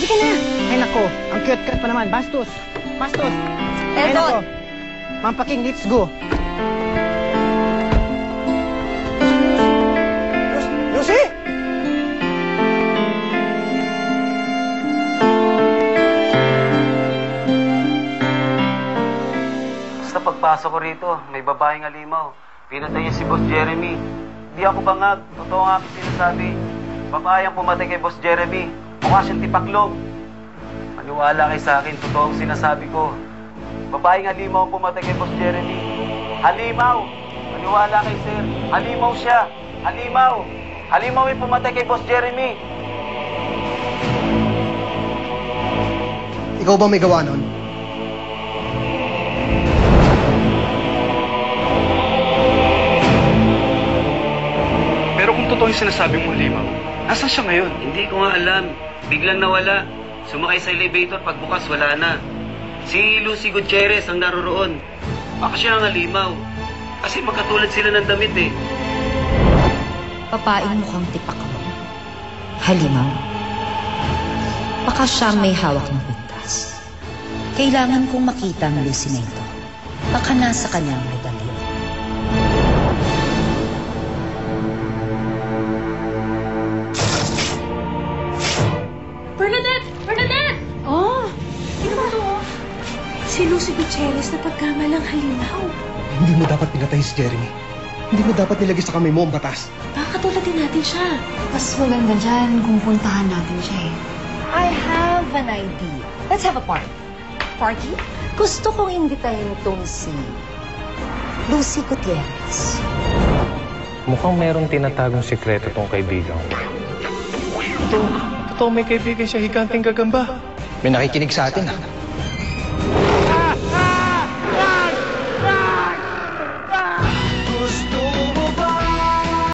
Hindi ka na. Ay nako, ang cute-cute pa naman. Bastos. Bastos. Ay Eto. nako. Mampaking, let's go. Lucy! Basta pagpasok ko rito, may babaeng alimaw. Pinatay niya si Boss Jeremy. Hindi ako bangag. Totoo nga aking sinasabi. Babae ang pumatay kay Boss Jeremy. Mukha siyang tipaklong. Maniwala kayo sa akin. Totoo ang sinasabi ko. Babaeng halimaw ang pumatay kay Boss Jeremy. Halimaw! Maniwala kayo, sir. Halimaw siya. Halimaw! Halimaw yung pumatay kay Boss Jeremy. Ikaw ba may gawa nun? Pero kung totoo yung sinasabi mong halimaw, nasaan siya ngayon? Hindi ko nga alam. Biglang nawala. Sumakay sa elevator, pagbukas wala na. Si Lucy Gutierrez ang naroroon. Baka siya ang halimaw. Kasi magkatulad sila ng damit eh. Papain mukhang tipaklong. Halimaw. Baka siya may hawak ng pintas. Kailangan kong makita ang Lucy na ito. Baka nasa kanyang medalyon. Bernadette! Bernadette! Oh! Ano? Si Lucy Gutierrez na pagkamalang halimaw. Hindi mo dapat pinatay si Jeremy. Hindi mo dapat nilagay sa kamay mo ang batas. Bakit din natin siya? Mas maganda dyan kung puntahan natin siya eh. I have an idea. Let's have a party. Party? Gusto kong imbitahin itong si Lucy Gutierrez. Mukhang merong tinatagong sikreto tong kaibigan ko. Totoo may kaibigan siya higanting gagamba. May nakikinig sa atin, ha?